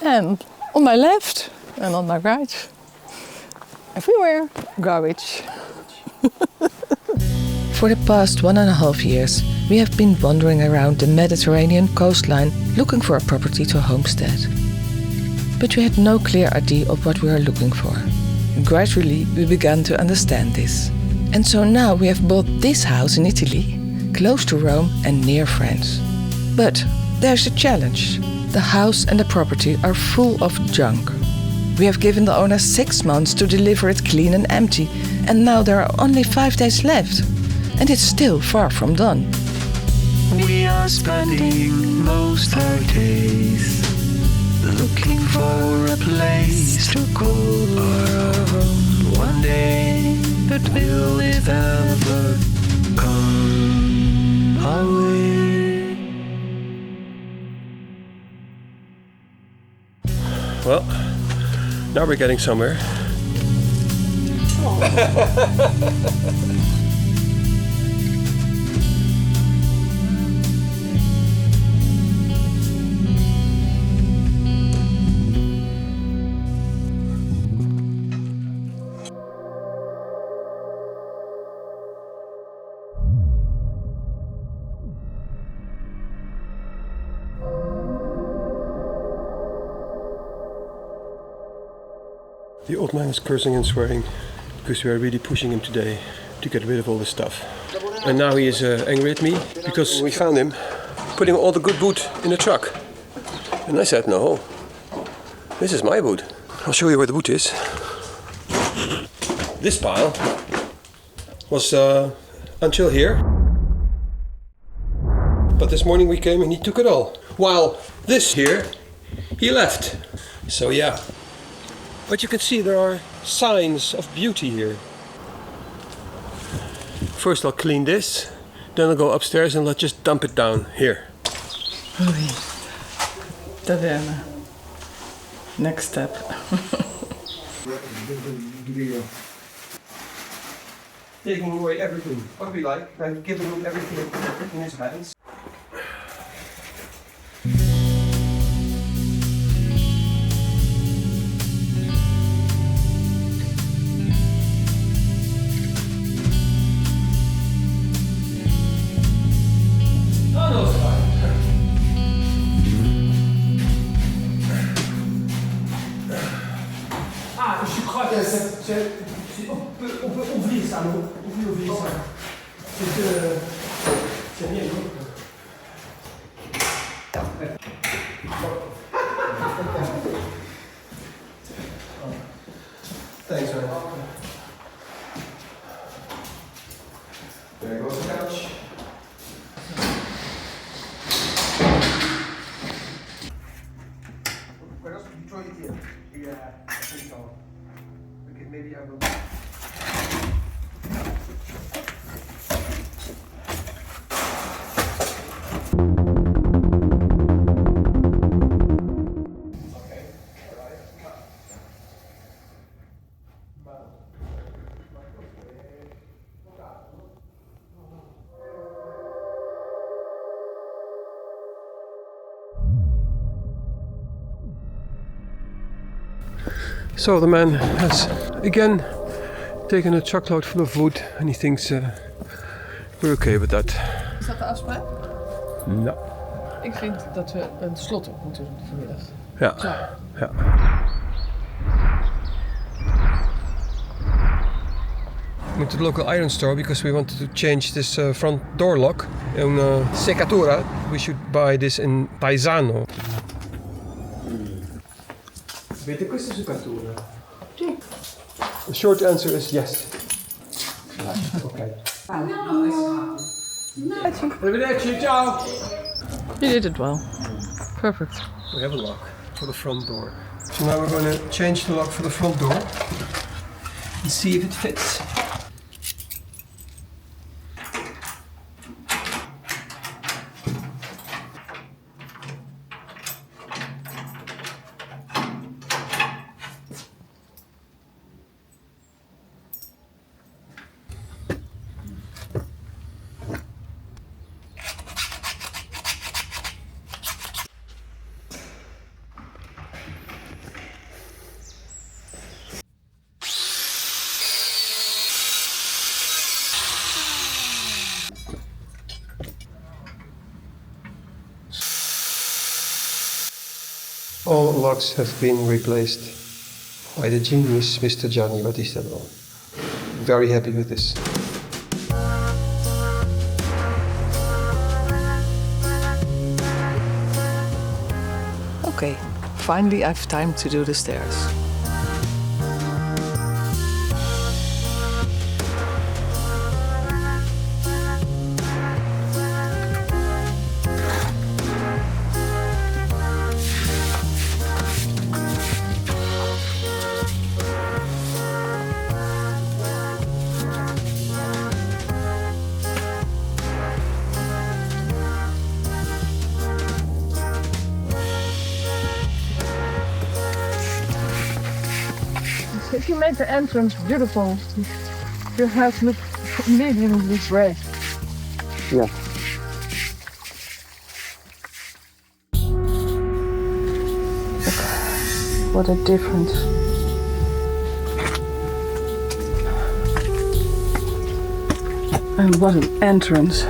And on my left and on my right, everywhere, garbage. For the past 1.5 years, we have been wandering around the Mediterranean coastline looking for a property to homestead. But we had no clear idea of what we were looking for. Gradually, we began to understand this. And so now we have bought this house in Italy, close to Rome and near France. But there's a challenge. The house and the property are full of junk. We have given the owner 6 months to deliver it clean and empty, and now there are only 5 days left. And it's still far from done. We are spending most our days looking for a place to call our own. One day, but will it ever come our way? Well, now we're getting somewhere. The old man is cursing and swearing because we are really pushing him today to get rid of all this stuff. And now he is angry at me because we found him putting all the good wood in the truck. And I said, no, this is my wood. I'll show you where the wood is. This pile was until here. But this morning we came and he took it all. While this here, he left. So yeah. But you can see there are signs of beauty here. First I'll clean this, then I'll go upstairs and I'll just dump it down here. Taverna. Next step. Taking away everything, what we like, and giving him everything in his hands. On peut ouvrir ça, non? Ouvrir ça. C'est bien, non? Thanks, man. There goes the couch. Where else did you throw it here? Yeah, I think so. Okay, maybe I will. So the man has again taken a truckload full of wood and he thinks we're okay with that. Is dat de afspraak? No. Ik vind dat we een slot op moeten doen vanmiddag. Ja. Klaar. Ja. We went to the local iron store because we wanted to change this front door lock. In Seccatura, we should buy this in Paesano. Avete questa succatura? Sì. The short answer is yes. Okay. Arrivederci, ciao! You did it well. Perfect. We have a lock for the front door. So now we're going to change the lock for the front door and see if it fits. All locks have been replaced by the genius Mr. Gianni Battista. Very happy with this. Okay, finally I've time to do the stairs. If you make the entrance beautiful, you have to look completely this way. Yeah. What a difference. And what an entrance.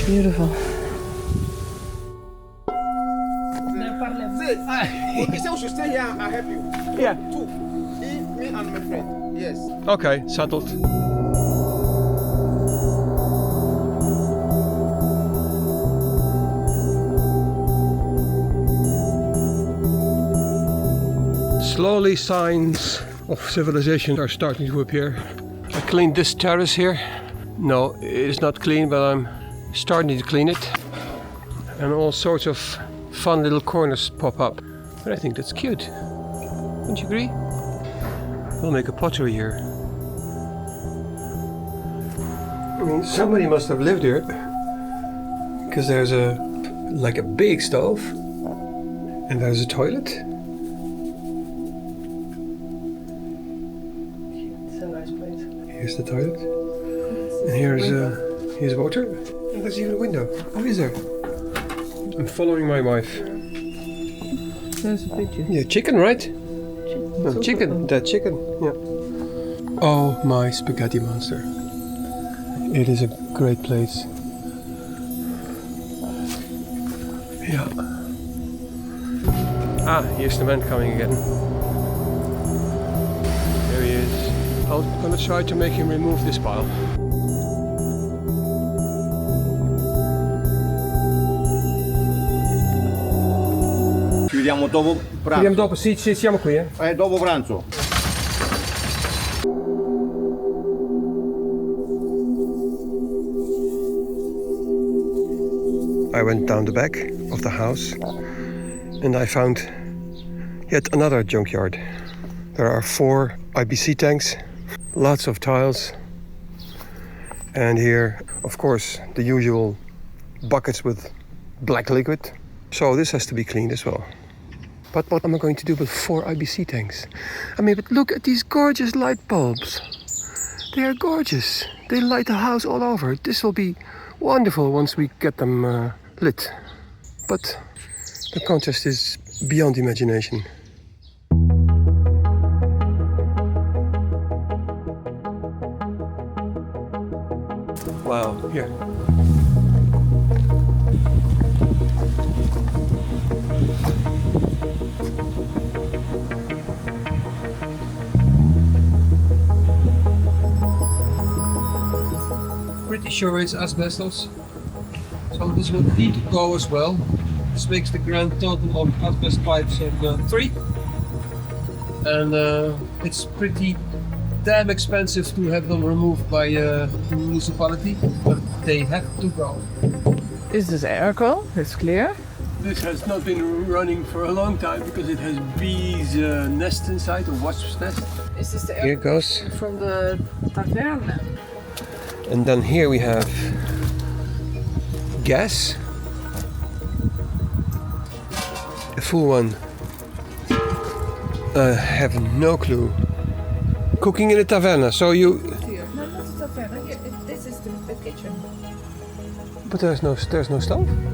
Beautiful. Instead of stay here, I'll help you. Yeah. Two. Me and my friend. Yes. Okay, settled. Slowly signs of civilization are starting to appear. I cleaned this terrace here. No, it is not clean, but I'm starting to clean it. And all sorts of fun little corners pop up. But I think that's cute. Don't you agree? We'll make a pottery here. I mean, somebody must have lived here. Because there's like a big stove. And there's a toilet. It's a nice place. Here's the toilet. And here's water. And there's even a window. Who is there? I'm following my wife. There's a picture. Yeah, chicken, right? No, chicken. That chicken. Yeah. Oh, my spaghetti monster. It is a great place. Yeah. Ah, here's the man coming again. There he is. I'm gonna try to make him remove this pile. Chiudiamo dopo pranzo. Chiudiamo dopo, sì, siamo qui, eh? Dopo pranzo. I went down the back of the house and I found yet another junkyard. There are 4 IBC tanks, lots of tiles, and here, of course, the usual buckets with black liquid. So this has to be cleaned as well. But what am I going to do with 4 IBC tanks? I mean, but look at these gorgeous light bulbs. They are gorgeous. They light the house all over. This will be wonderful once we get them lit. But the contest is beyond imagination. Wow, here. Pretty sure it's asbestos, so this will need to go as well. This makes the grand total of asbestos pipes of 3, and it's pretty damn expensive to have them removed by the municipality, but they have to go. Is this airco? It's clear. This has not been running for a long time because it has bees' nest inside, a wasp's nest. Is this the Here it goes. from the Taverna? And then here we have gas. A full one. I have no clue. Cooking in a taverna, so you... No, not the Taverna. Here, this is the kitchen. But there's no stove.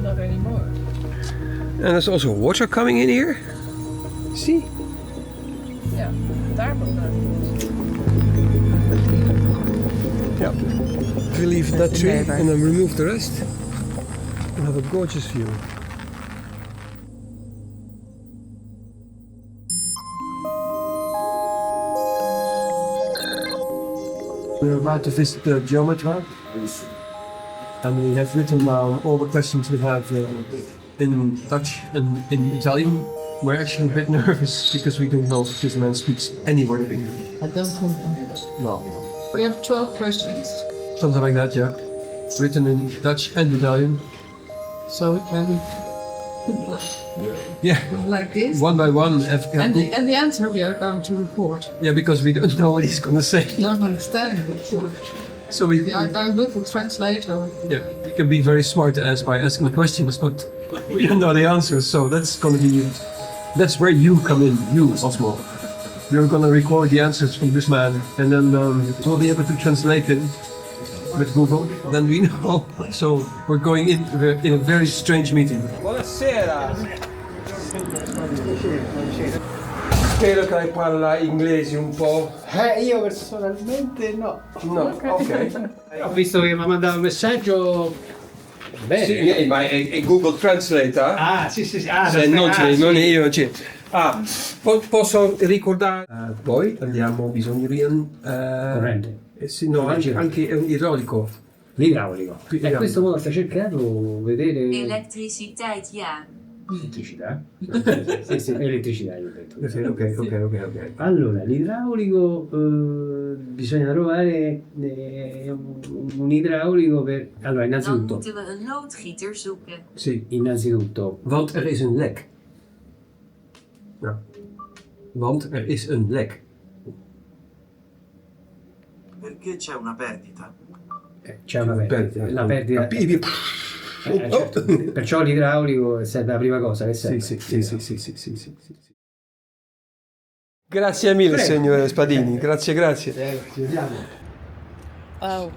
Not anymore. And there's also water coming in here. See? Daar moet Yeah. We leave that tree and then remove the rest and have a gorgeous view. We're about to visit the Geometra, and we have written down all the questions we have in Dutch and in Italian. We're actually a bit nervous because we don't know if this man speaks any word of English. I don't think No. we have 12 questions. Something like that, yeah. Written in Dutch and Italian. So we can Yeah, like this. one by one. And the answer we are going to report. Yeah, because we don't know what he's gonna say. Don't understand it. So we We are going to look for translator. yeah, we can be very smart by asking the questions, but we don't know the answers. So that's where you come in, you Osmo. We're gonna record the answers from this man, and then we'll be able to translate it with Google. Then we know. So we're going in a very strange meeting. Buonasera. Spero che parla inglese un po'. Io personalmente no. No, ok. Ho visto che mi ha mandato un messaggio. Bene. Sì, ma è Google Translate, eh? Ah, sì. Se non c'è, non è io, c'è. Posso ricordare? Poi abbiamo bisogno di un... Corrente. Sì, no, anche un idraulico. L'idraulico. E questo modo sta cercando vedere... Elektriciteit, ja. Elettricità? Sì, elettricità io ho detto. Sì, ok. Allora, l'idraulico bisogna trovare un idraulico per... Allora, Dan innanzitutto... moeten we een loodgieter zoeken. Sì, Innanzitutto... want er is een lek. Ja. Want er is een lek. Perché c'è una perdita? C'è una perdita. La perdita... Oh. Perciò l'idraulico serve la prima cosa che serve. Sì. Grazie mille, signore Spadini. Grazie. Oh.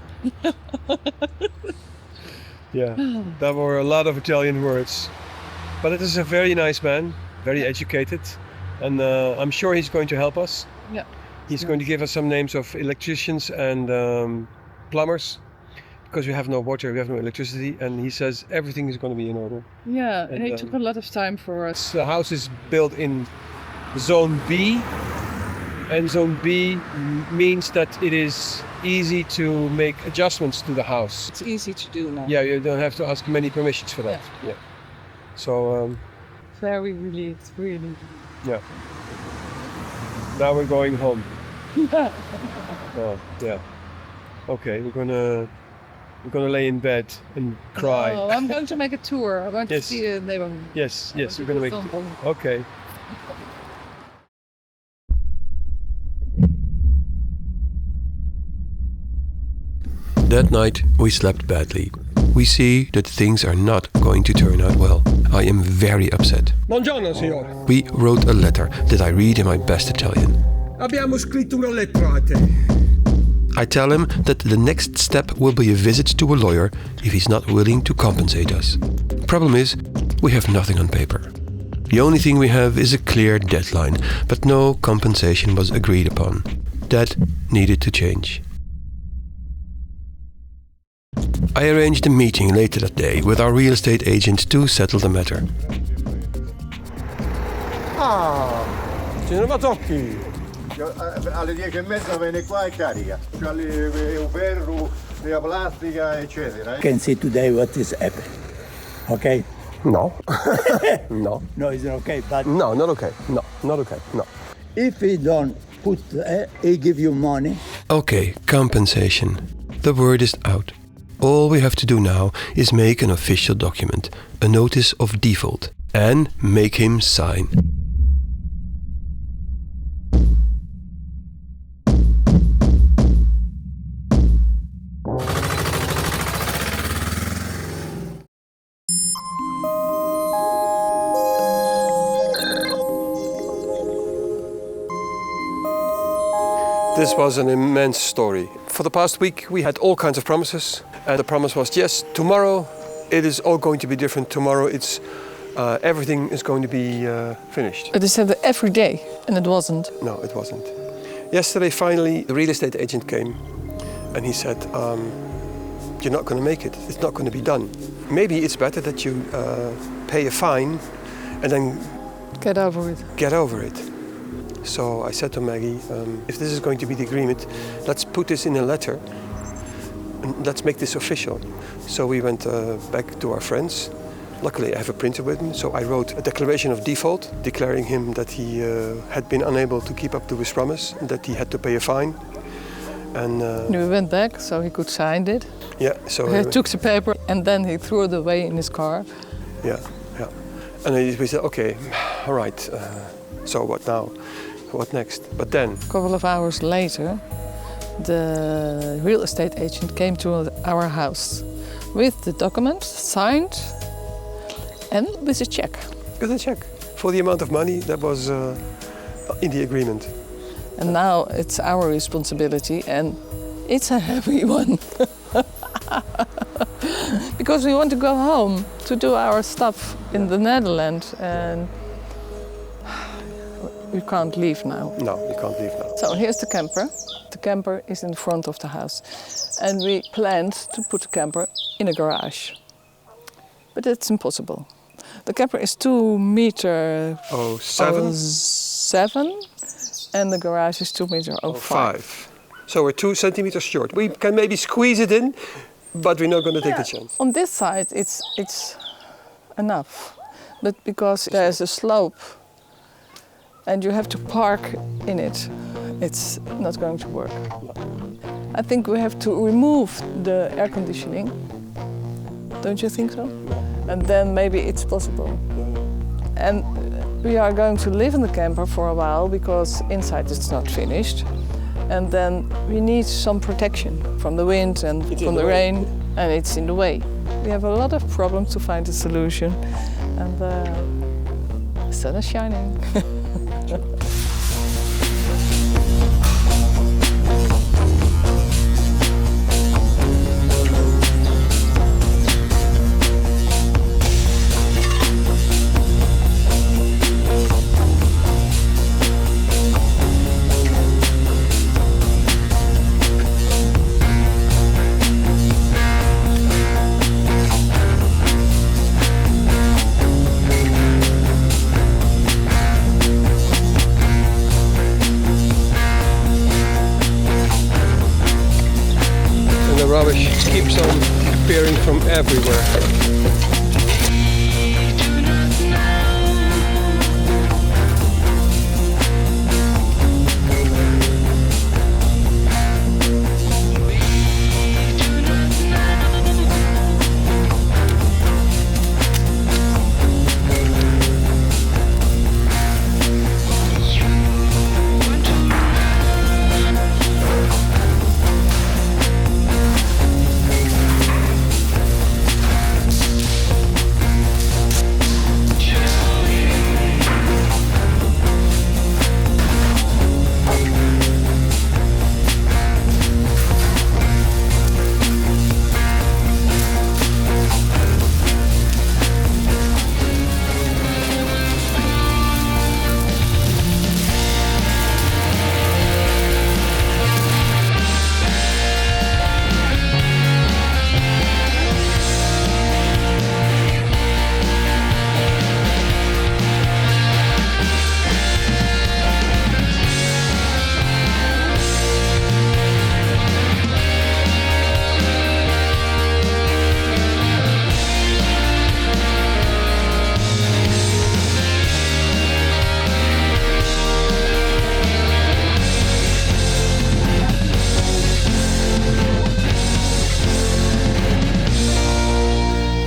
Yeah, that were a lot of Italian words. But it is a very nice man, very educated, and I'm sure he's going to help us. Yeah. He's going to give us some names of electricians and plumbers, because we have no water, we have no electricity, and he says everything is going to be in order. Yeah, And, it took a lot of time for us. The house is built in Zone B, and Zone B means that it is easy to make adjustments to the house. It's easy to do now. Yeah, you don't have to ask many permissions for that. Yeah. So, Very relieved, really. yeah. Now we're going home. Oh, yeah. Okay, we're gonna lay in bed and cry. Oh, I'm going to make a tour. I'm going to Yes. see the neighborhood. Yes, we're gonna make. Okay. That night we slept badly. We see that things are not going to turn out well. I am very upset. Buongiorno, signore. We wrote a letter that I read in my best Italian. Abbiamo scritto una lettera a te. I tell him that the next step will be a visit to a lawyer if he's not willing to compensate us. Problem is, we have nothing on paper. The only thing we have is a clear deadline, but no compensation was agreed upon. That needed to change. I arranged a meeting later that day with our real estate agent to settle the matter. Signor Mazzocchi. Alle 10:30 viene qua e carica. C'ha il ferro, la plastica, eccetera. Can see today what is happening. Okay? No. No. No, it's not okay. But No, not okay. No, not okay. No. if he don't put, he give you money. Okay, compensation. The word is out. All we have to do now is make an official document, a notice of default, and make him sign. This was an immense story. For the past week we had all kinds of promises, and the promise was, yes, tomorrow it is all going to be different. Tomorrow it's everything is going to be finished. They said every day, and it wasn't. No, it wasn't. Yesterday, finally, the real estate agent came and he said, you're not going to make it. It's not going to be done. Maybe it's better that you pay a fine and then Get over it. get over it. So I said to Maggie, if this is going to be the agreement, let's put this in a letter and let's make this official. So we went back to our friends. Luckily, I have a printer with me, so I wrote a declaration of default, declaring him that he had been unable to keep up to his promise, and that he had to pay a fine. And We went back so he could sign it. yeah, so He took the paper and then he threw it away in his car. yeah, and then we said, okay, all right. So what now? What next? But then, A couple of hours later, the real estate agent came to our house with the documents signed and with a check. with a check for the amount of money that was in the agreement. And now it's our responsibility and it's a heavy one. Because we want to go home to do our stuff in the Netherlands and we can't leave now. No, you can't leave now. So here's the camper. The camper is in front of the house. And we planned to put the camper in a garage. But it's impossible. The camper is 2 meters Oh, 7? 7 and the garage is 2 meters 5. 5. So we're 2 centimeters short. We can maybe squeeze it in, but we're not going to take the chance. On this side it's enough. But because there's a slope and you have to park in it, it's not going to work. I think we have to remove the air conditioning. Don't you think so? And then maybe it's possible. And we are going to live in the camper for a while because inside it's not finished. And then we need some protection from the wind and from the rain, and it's in the way. We have a lot of problems to find a solution, and the sun is shining. Rubbish keeps on appearing from everywhere.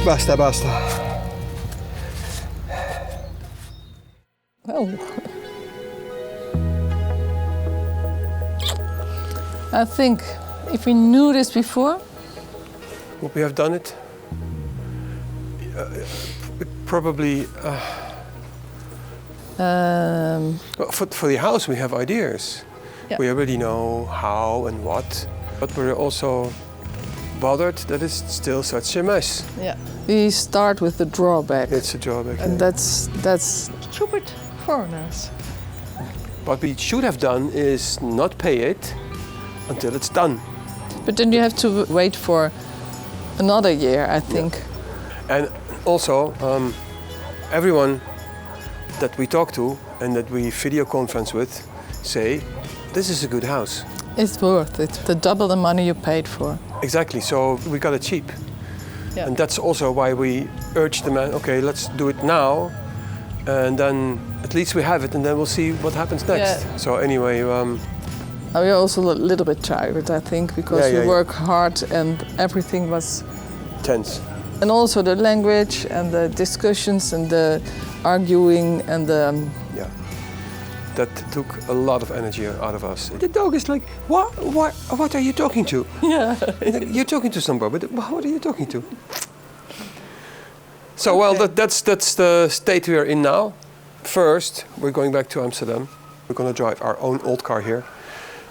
Basta, basta. Oh. I think if we knew this before, Would we have done it? Probably. Well, for the house, we have ideas. Yeah. We already know how and what, but we're also bothered that it's still such a mess. yeah, we start with the drawback, It's a drawback. and yeah. that's stupid foreigners. What we should have done is not pay it until it's done. But then you have to wait for another year, I think. Yeah. And also, everyone that we talk to and that we video conference with say, this is a good house. It's worth it. The double the money you paid for. Exactly, so we got it cheap. Yeah. And that's also why we urge the man, okay, let's do it now. And then at least we have it and then we'll see what happens next. Yeah. So anyway... we're also a little bit tired, I think, because we work hard and everything was... tense. And also the language and the discussions and the arguing and the... Yeah. That took a lot of energy out of us. The dog is like, what are you talking to? Yeah. You're talking to somebody, but what are you talking to? So, well, that's the state we are in now. First, we're going back to Amsterdam. We're going to drive our own old car here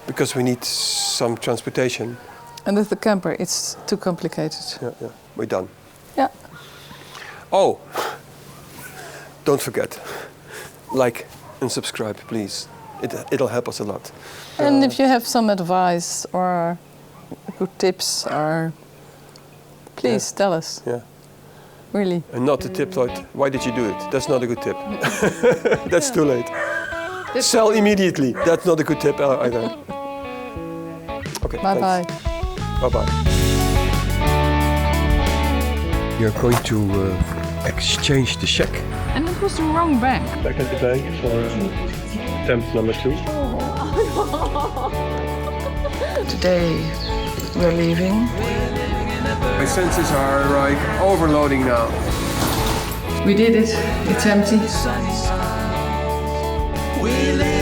because we need some transportation. And with the camper, it's too complicated. Yeah, we're done. Yeah. Oh, don't forget, like and subscribe, please. It'll help us a lot. And if you have some advice or good tips, or please tell us. Yeah. Really. And not the tip like, why did you do it? That's not a good tip. That's too late. Sell immediately. That's not a good tip either. Okay. Bye-bye. Bye-bye. You're going to exchange the check. And it was the wrong bank. Back at the bank for attempt number 2. Today we're leaving. My senses are like overloading now. We did it. It's empty. We live